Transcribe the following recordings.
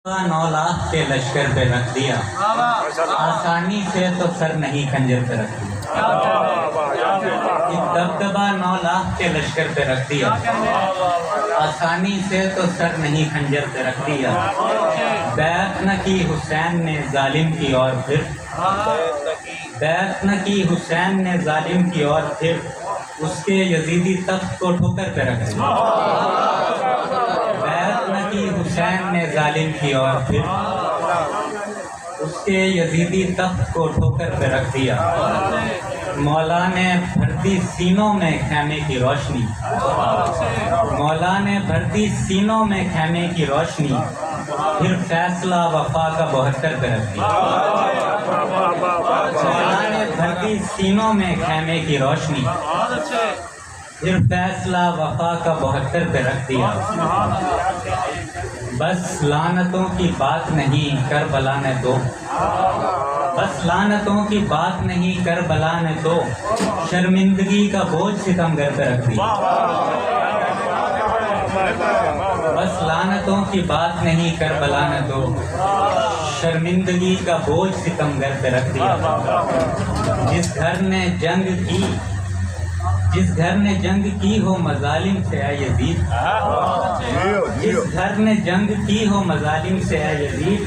9 लाख के लश्कर पे रख दिया, आसानी से तो सर नहीं खंजर पे रख दिया। दबदबा 9 लाख के लश्कर पे रख दिया, आसानी से तो सर नहीं खंजर पे रख दिया। बैत न की हुसैन ने जालिम की और फिर, बैत न की हुसैन ने जालिम की और फिर उसके यजीदी तख्त को ठोकर पे रख दिया। बैत न की हुसैन ने जालिम की और फिर उसके यजीदी तख्त को ठोकर पे रख दिया। मौला ने भर दी सीनों में खैमे की रोशनी, मौला ने भर दी सीनों में खैमे की रोशनी, फिर फैसला वफा का 72 पे रख दिया। मौला ने भर दी सीनों में खैमे की रोशनी, फिर फैसला वफा का 72 पे रख दिया। बस लानतों की बात नहीं करबला ने दो, बस लानतों की बात नहीं करबला ने दो, शर्मिंदगी का बोझ सितमगर पे रख दिया। बस लानतों की बात नहीं करबला ने दो, शर्मिंदगी का बोझ सितमगर पे रख दिया। जिस घर ने जंग की, जिस घर ने जंग की हो मजालिम से है यजीद, जिस घर ने जंग की हो मजालिम से है यजीद,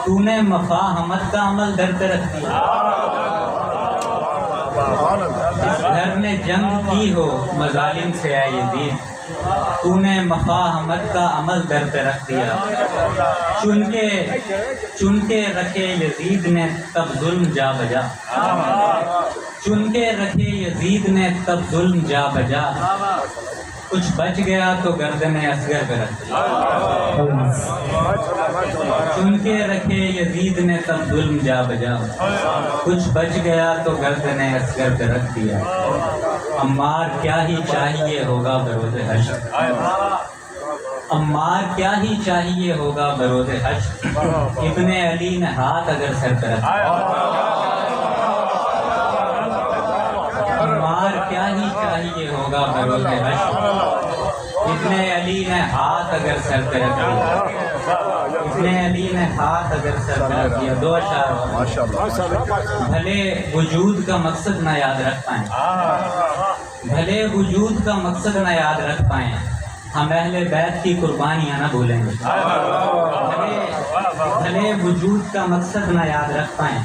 तूने मफाहमत का अमल दर पे रख दिया। जिस घर ने जंग की हो मजालिम से है यजीद, तूने मफाहमत का अमल दर पे रख दिया। चुन के रखे यजीद ने तब जुल्म जा बजा, चुन के रखे यजीद ने तब जुल्म जा बजा, कुछ बच गया तो गर्दने असगर पे रख दिया। चुन के रखे यजीद ने तब जुल्म जा बजा, कुछ बच गया तो गर्दने असगर पे रख दिया। अम्मार क्या ही चाहिए होगा बरोज़े हश्र, अम्मार क्या ही चाहिए होगा बरोज़े हश्र, इब्ने अली ने हाथ अगर सर पे रख दिया। अम्मार क्या ही चाहिए होगा बरोज़े हश्र, इब्ने अली ने हाथ अगर सर पे रख दिया। इब्ने अली ने हाथ अगर सर पे रख दिया। 2 अशार। भले वजूद का मकसद ना याद रख पाएं, भले वजूद का मकसद ना याद रख पाएं, हम अहले बैत की कुर्बानियाँ ना भूलेंगे। भले वजूद का मकसद ना याद रख पाएं,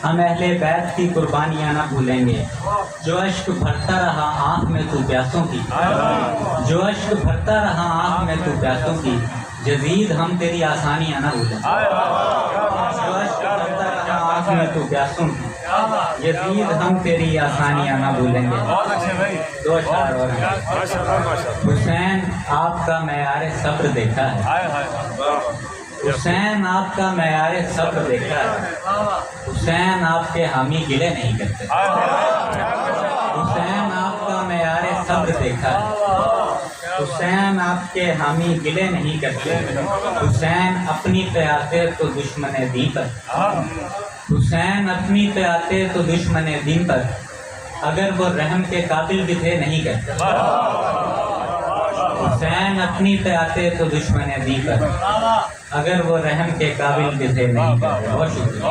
हम अहले बैत की कुर्बानियाँ ना भूलेंगे। जो अश्क भरता रहा आँख में तू प्यासों की, जो अश्क भरता रहा आँख में तू प्यासों की, यजीद हम तेरी आसानियाँ ना भूलेंगे। जो अश्क भरता रहा आँख में तू प्यासों की, यजीद हम तेरी आसानियाँ ना भूलेंगे। 2 अशार और हैं। हुसैन आपका मेयार सब्र देखा है, हुसैन आपका मेयार सब्र देखा है, हुसैन आपके हामी गिले नहीं करते। हुसैन आपका मेयार सब्र देखा है, हुसैन आपके हामी गिले नहीं करते। हुसैन अपनी पे आते तो दुश्मन दीन पर, हुसैन अपनी पे आते तो दुश्मन दीन पर, अगर वो रहम के काबिल भी थे नहीं करते। हुसैन अपनी पे आते तो दुश्मन दीन पर, अगर वो रहम के काबिल भी थे नहीं करते। बहुत शुक्रिया।